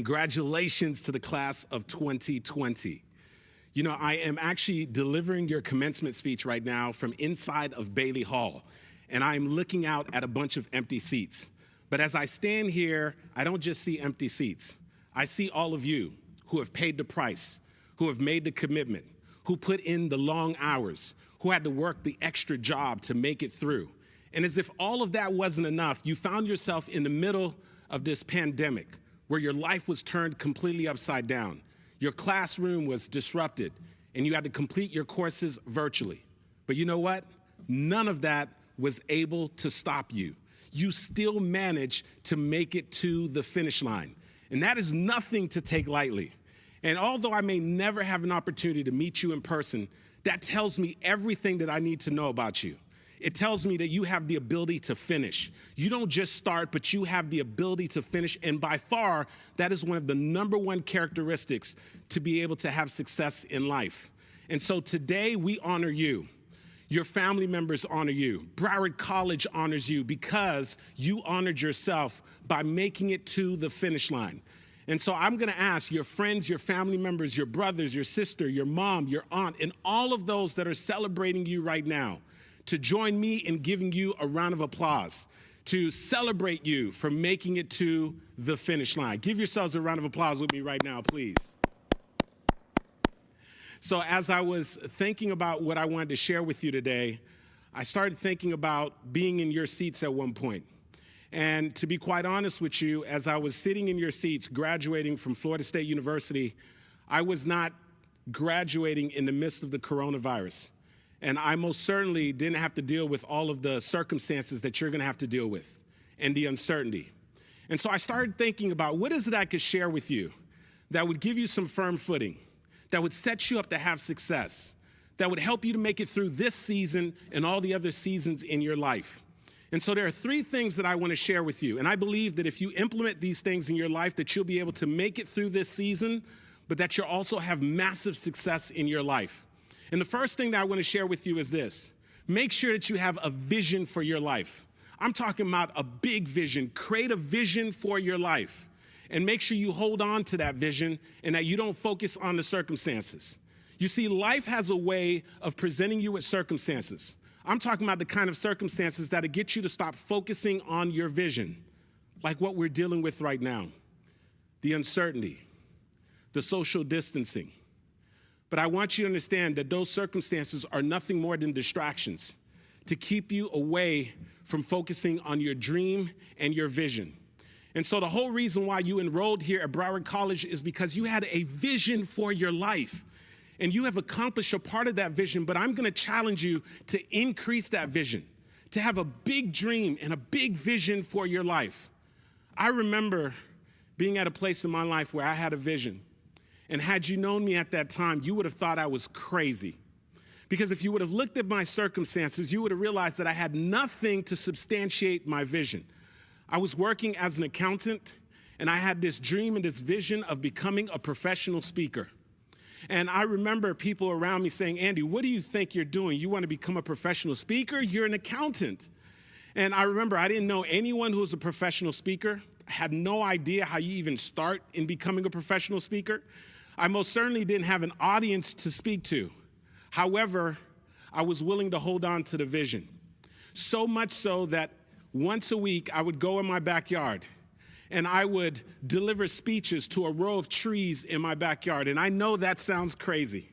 Congratulations to the class of 2020. You know, I am actually delivering your commencement speech right now from inside of Bailey Hall, and I'm looking out at a bunch of empty seats. But as I stand here, I don't just see empty seats. I see all of you who have paid the price, who have made the commitment, who put in the long hours, who had to work the extra job to make it through. And as if all of that wasn't enough, you found yourself in the middle of this pandemic where your life was turned completely upside down. Your classroom was disrupted, and you had to complete your courses virtually. But you know what? None of that was able to stop you. You still managed to make it to the finish line. And that is nothing to take lightly. And although I may never have an opportunity to meet you in person, that tells me everything that I need to know about you. It tells me that you have the ability to finish. You don't just start, but you have the ability to finish. And by far, that is one of the number one characteristics to be able to have success in life. And so today we honor you. Your family members honor you. Broward College honors you because you honored yourself by making it to the finish line. And so I'm going to ask your friends, your family members, your brothers, your sister, your mom, your aunt, and all of those that are celebrating you right now to join me in giving you a round of applause, to celebrate you for making it to the finish line. Give yourselves a round of applause with me right now, please. So as I was thinking about what I wanted to share with you today, I started thinking about being in your seats at one point. And to be quite honest with you, as I was sitting in your seats graduating from Florida State University, I was not graduating in the midst of the coronavirus. And I most certainly didn't have to deal with all of the circumstances that you're going to have to deal with and the uncertainty. And so I started thinking about what is it I could share with you that would give you some firm footing, that would set you up to have success, that would help you to make it through this season and all the other seasons in your life. And so there are three things that I want to share with you. And I believe that if you implement these things in your life, that you'll be able to make it through this season, but that you'll also have massive success in your life. And the first thing that I want to share with you is this. Make sure that you have a vision for your life. I'm talking about a big vision. Create a vision for your life. And make sure you hold on to that vision and that you don't focus on the circumstances. You see, life has a way of presenting you with circumstances. I'm talking about the kind of circumstances that'll get you to stop focusing on your vision, like what we're dealing with right now, the uncertainty, the social distancing. But I want you to understand that those circumstances are nothing more than distractions to keep you away from focusing on your dream and your vision. And so the whole reason why you enrolled here at Broward College is because you had a vision for your life. And you have accomplished a part of that vision, but I'm going to challenge you to increase that vision, to have a big dream and a big vision for your life. I remember being at a place in my life where I had a vision. And had you known me at that time, you would have thought I was crazy. Because if you would have looked at my circumstances, you would have realized that I had nothing to substantiate my vision. I was working as an accountant, and I had this dream and this vision of becoming a professional speaker. And I remember people around me saying, Andy, what do you think you're doing? You want to become a professional speaker? You're an accountant. And I remember I didn't know anyone who was a professional speaker. I had no idea how you even start in becoming a professional speaker. I most certainly didn't have an audience to speak to. However, I was willing to hold on to the vision. So much so that once a week I would go in my backyard and I would deliver speeches to a row of trees in my backyard. And I know that sounds crazy.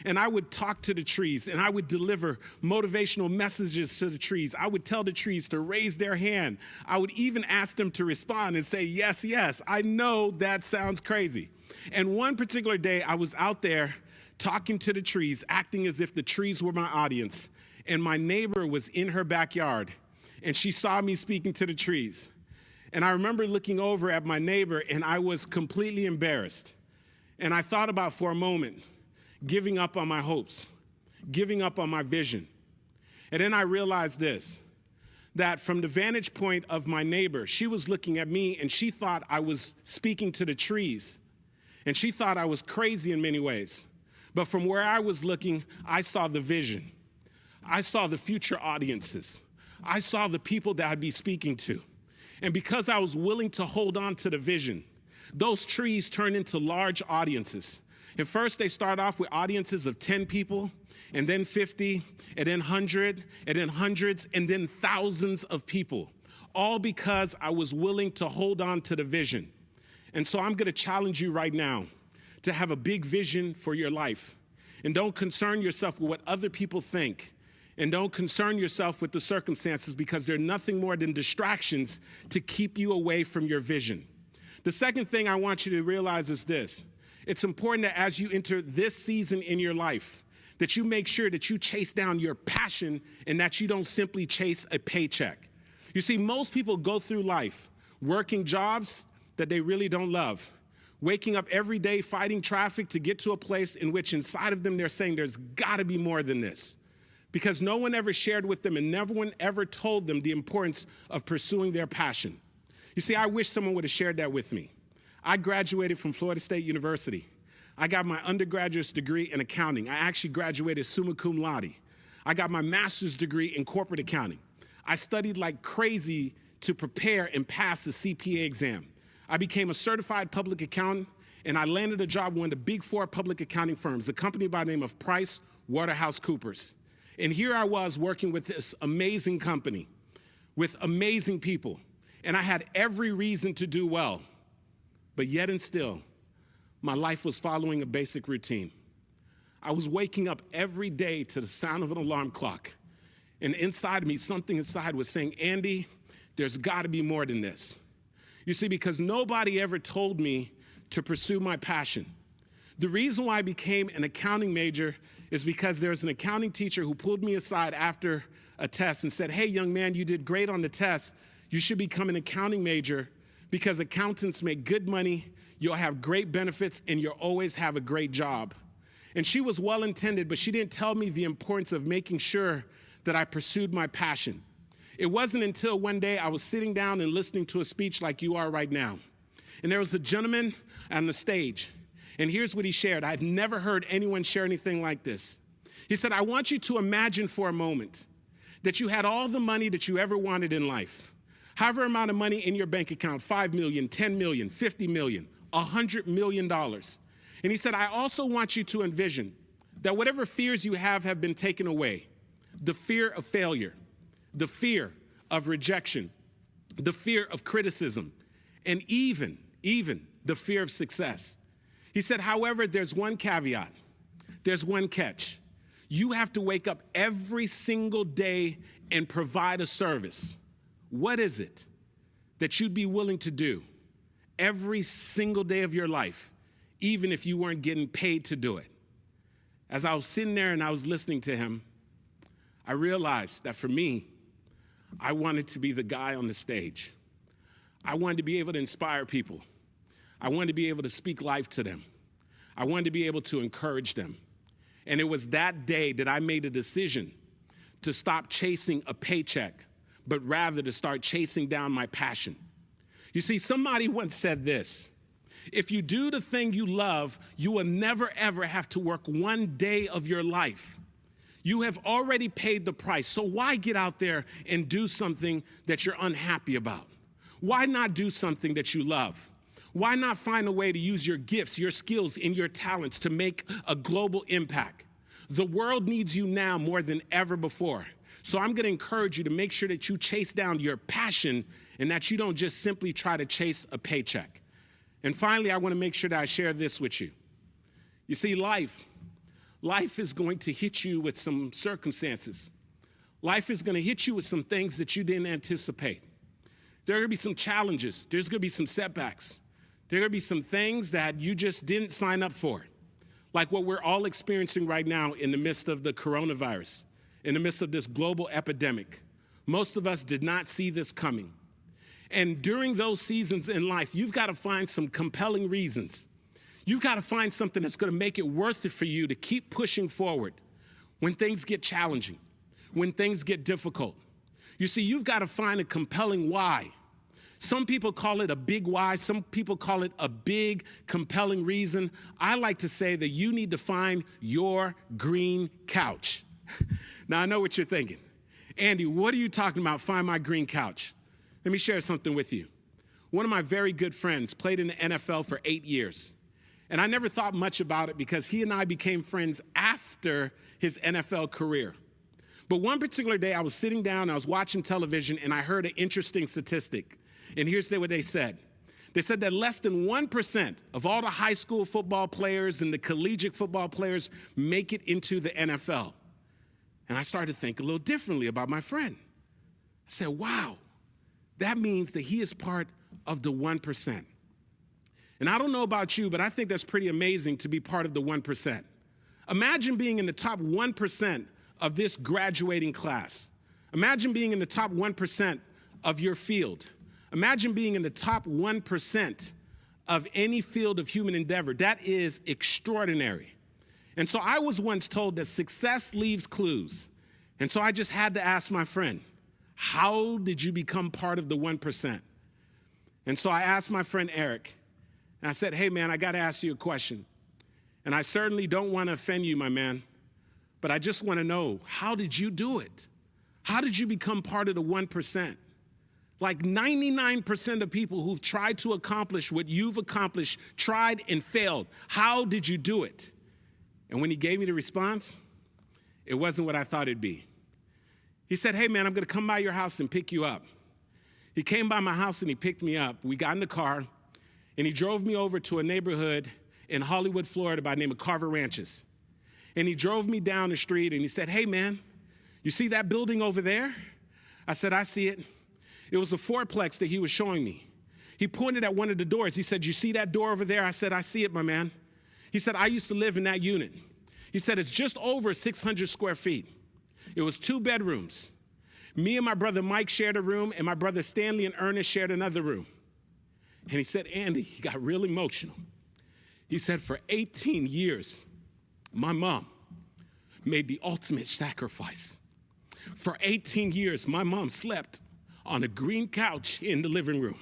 And I would talk to the trees, and I would deliver motivational messages to the trees. I would tell the trees to raise their hand. I would even ask them to respond and say, yes, yes. I know that sounds crazy. And one particular day, I was out there talking to the trees, acting as if the trees were my audience. And my neighbor was in her backyard, and she saw me speaking to the trees. And I remember looking over at my neighbor, and I was completely embarrassed. And I thought about for a moment, giving up on my hopes, giving up on my vision. And then I realized this, that from the vantage point of my neighbor, she was looking at me and she thought I was speaking to the trees. And she thought I was crazy in many ways. But from where I was looking, I saw the vision. I saw the future audiences. I saw the people that I'd be speaking to. And because I was willing to hold on to the vision, those trees turn into large audiences. And first they start off with audiences of 10 people, and then 50, and then 100, and then hundreds, and then thousands of people, all because I was willing to hold on to the vision. And so I'm gonna challenge you right now to have a big vision for your life. And don't concern yourself with what other people think. And don't concern yourself with the circumstances, because they're nothing more than distractions to keep you away from your vision. The second thing I want you to realize is this. It's important that as you enter this season in your life, that you make sure that you chase down your passion and that you don't simply chase a paycheck. You see, most people go through life working jobs that they really don't love, waking up every day fighting traffic to get to a place in which inside of them they're saying there's gotta be more than this, because no one ever shared with them and no one ever told them the importance of pursuing their passion. You see, I wish someone would have shared that with me. I graduated from Florida State University. I got my undergraduate degree in accounting. I actually graduated summa cum laude. I got my master's degree in corporate accounting. I studied like crazy to prepare and pass the CPA exam. I became a certified public accountant, and I landed a job with one of the big 4 public accounting firms, a company by the name of PricewaterhouseCoopers. And here I was working with this amazing company, with amazing people, and I had every reason to do well. But yet and still, my life was following a basic routine. I was waking up every day to the sound of an alarm clock. And inside of me, something inside was saying, Andy, there's gotta be more than this. You see, because nobody ever told me to pursue my passion. The reason why I became an accounting major is because there was an accounting teacher who pulled me aside after a test and said, hey, young man, you did great on the test. You should become an accounting major, because accountants make good money, you'll have great benefits, and you'll always have a great job. And she was well-intended, but she didn't tell me the importance of making sure that I pursued my passion. It wasn't until one day I was sitting down and listening to a speech like you are right now. And there was a gentleman on the stage, and here's what he shared. I've never heard anyone share anything like this. He said, I want you to imagine for a moment that you had all the money that you ever wanted in life. However amount of money in your bank account, 5 million, 10 million, 50 million, $100 million. And he said, I also want you to envision that whatever fears you have been taken away. The fear of failure, the fear of rejection, the fear of criticism, and even the fear of success. He said, however, there's one caveat, there's one catch. You have to wake up every single day and provide a service. What is it that you'd be willing to do every single day of your life, even if you weren't getting paid to do it? As I was sitting there and I was listening to him, I realized that for me, I wanted to be the guy on the stage. I wanted to be able to inspire people. I wanted to be able to speak life to them. I wanted to be able to encourage them. And it was that day that I made a decision to stop chasing a paycheck, but rather to start chasing down my passion. You see, somebody once said this: if you do the thing you love, you will never ever have to work one day of your life. You have already paid the price, so why get out there and do something that you're unhappy about? Why not do something that you love? Why not find a way to use your gifts, your skills, and your talents to make a global impact? The world needs you now more than ever before. So I'm going to encourage you to make sure that you chase down your passion and that you don't just simply try to chase a paycheck. And finally, I want to make sure that I share this with you. You see, life is going to hit you with some circumstances. Life is going to hit you with some things that you didn't anticipate. There are going to be some challenges. There's going to be some setbacks. There are going to be some things that you just didn't sign up for, like what we're all experiencing right now in the midst of the coronavirus, in the midst of this global epidemic. Most of us did not see this coming. And during those seasons in life, you've got to find some compelling reasons. You've got to find something that's going to make it worth it for you to keep pushing forward when things get challenging, when things get difficult. You see, you've got to find a compelling why. Some people call it a big why. Some people call it a big, compelling reason. I like to say that you need to find your green couch. Now, I know what you're thinking. Andy, what are you talking about, find my green couch? Let me share something with you. one of my very good friends, played in the NFL for 8 years. And I never thought much about it because he and I became friends after his NFL career. But one particular day, I was sitting down, I was watching television, and I heard an interesting statistic. And here's what they said. They said that less than 1% of all the high school football players and the collegiate football players make it into the NFL. And I started to think a little differently about my friend. I said, wow, that means that he is part of the 1%. And I don't know about you, but I think that's pretty amazing to be part of the 1%. Imagine being in the top 1% of this graduating class. Imagine being in the top 1% of your field. Imagine being in the top 1% of any field of human endeavor. That is extraordinary. And so I was once told that success leaves clues. And so I just had to ask my friend, how did you become part of the 1%? And so I asked my friend Eric, and I said, hey man, I gotta ask you a question. And I certainly don't wanna offend you, my man, but I just wanna know, how did you do it? How did you become part of the 1%? Like 99% of people who've tried to accomplish what you've accomplished, tried and failed. How did you do it? And when he gave me the response, it wasn't what I thought it'd be. He said, hey man, I'm gonna come by your house and pick you up. He came by my house and he picked me up. We got in the car and he drove me over to a neighborhood in Hollywood, Florida by the name of Carver Ranches. And he drove me down the street and he said, hey man, you see that building over there? I said, I see it. It was a fourplex that he was showing me. He pointed at one of the doors. He said, you see that door over there? I said, I see it, my man. He said, I used to live in that unit. He said, it's just over 600 square feet. It was 2 bedrooms. Me and my brother Mike shared a room, and my brother Stanley and Ernest shared another room. And he said, Andy, he got real emotional. He said, for 18 years, my mom made the ultimate sacrifice. For 18 years, my mom slept on a green couch in the living room.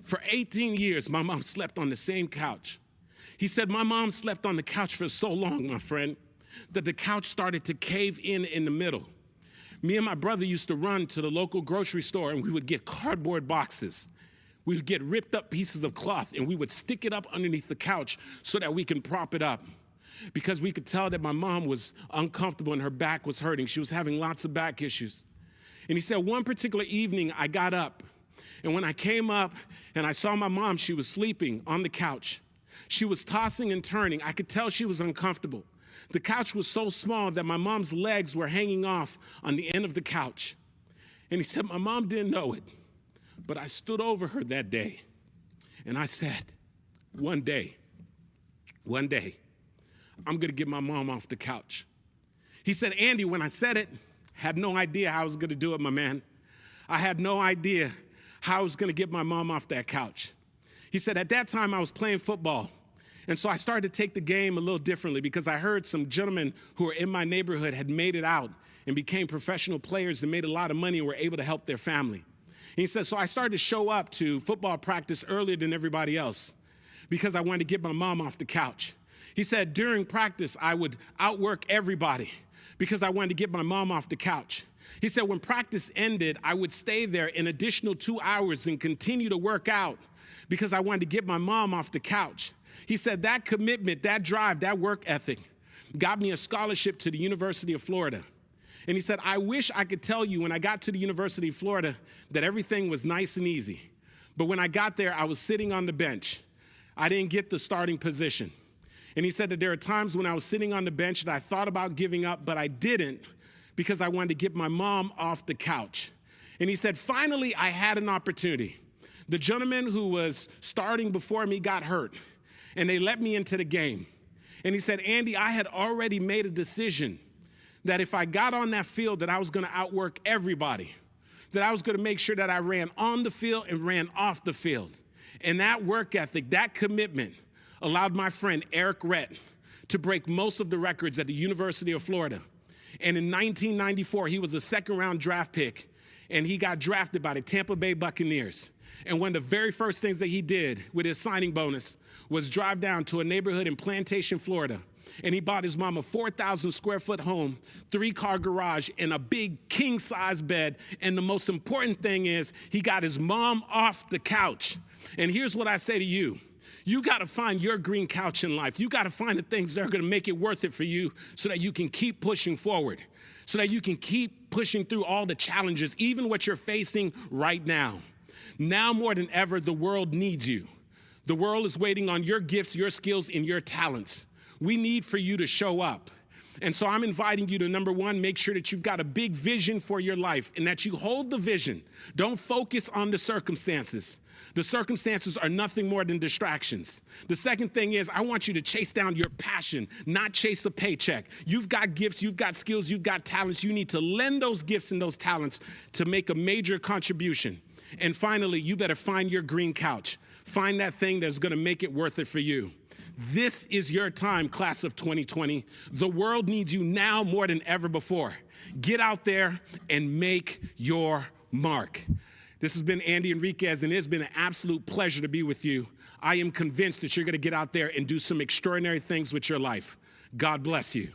For 18 years, my mom slept on the same couch. He said, my mom slept on the couch for so long, my friend, that the couch started to cave in the middle. Me and my brother used to run to the local grocery store and we would get cardboard boxes. We would get ripped up pieces of cloth and we would stick it up underneath the couch so that we can prop it up. Because we could tell that my mom was uncomfortable and her back was hurting. She was having lots of back issues. And he said, one particular evening I got up, and when I came up and I saw my mom, she was sleeping on the couch. She was tossing and turning. I could tell she was uncomfortable. The couch was so small that my mom's legs were hanging off on the end of the couch. And he said, my mom didn't know it, but I stood over her that day, and I said, one day, I'm gonna get my mom off the couch. He said, Andy, when I said it, had no idea how I was gonna do it, my man. I had no idea how I was gonna get my mom off that couch. He said, at that time I was playing football. And so I started to take the game a little differently because I heard some gentlemen who were in my neighborhood had made it out and became professional players and made a lot of money and were able to help their family. And he said, so I started to show up to football practice earlier than everybody else because I wanted to get my mom off the couch. He said, during practice, I would outwork everybody because I wanted to get my mom off the couch. He said, when practice ended, I would stay there an additional 2 hours and continue to work out because I wanted to get my mom off the couch. He said, that commitment, that drive, that work ethic got me a scholarship to the University of Florida. And he said, I wish I could tell you when I got to the University of Florida that everything was nice and easy. But when I got there, I was sitting on the bench. I didn't get the starting position. And he said that there are times when I was sitting on the bench that I thought about giving up, but I didn't because I wanted to get my mom off the couch. And he said, finally, I had an opportunity. The gentleman who was starting before me got hurt, and they let me into the game. And he said, Andy, I had already made a decision that if I got on that field that I was gonna outwork everybody, that I was gonna make sure that I ran on the field and ran off the field. And that work ethic, that commitment, allowed my friend Eric Rett to break most of the records at the University of Florida. And in 1994, he was a second-round draft pick, and he got drafted by the Tampa Bay Buccaneers. And one of the very first things that he did with his signing bonus was drive down to a neighborhood in Plantation, Florida, And he bought his mom a 4,000 square foot home, 3-car garage, and a big king-size bed. And the most important thing is he got his mom off the couch. And here's what I say to you. You got to find your green couch in life. You got to find the things that are going to make it worth it for you so that you can keep pushing forward, so that you can keep pushing through all the challenges, even what you're facing right now. Now more than ever, the world needs you. The world is waiting on your gifts, your skills, and your talents. We need for you to show up. And so I'm inviting you to, number one, make sure that you've got a big vision for your life and that you hold the vision. Don't focus on the circumstances. The circumstances are nothing more than distractions. The second thing is I want you to chase down your passion, not chase a paycheck. You've got gifts, you've got skills, you've got talents. You need to lend those gifts and those talents to make a major contribution. And finally, you better find your green couch. Find that thing that's going to make it worth it for you. This is your time, class of 2020. The world needs you now more than ever before. Get out there and make your mark. This has been Andy Henriquez, and it's been an absolute pleasure to be with you. I am convinced that you're going to get out there and do some extraordinary things with your life. God bless you.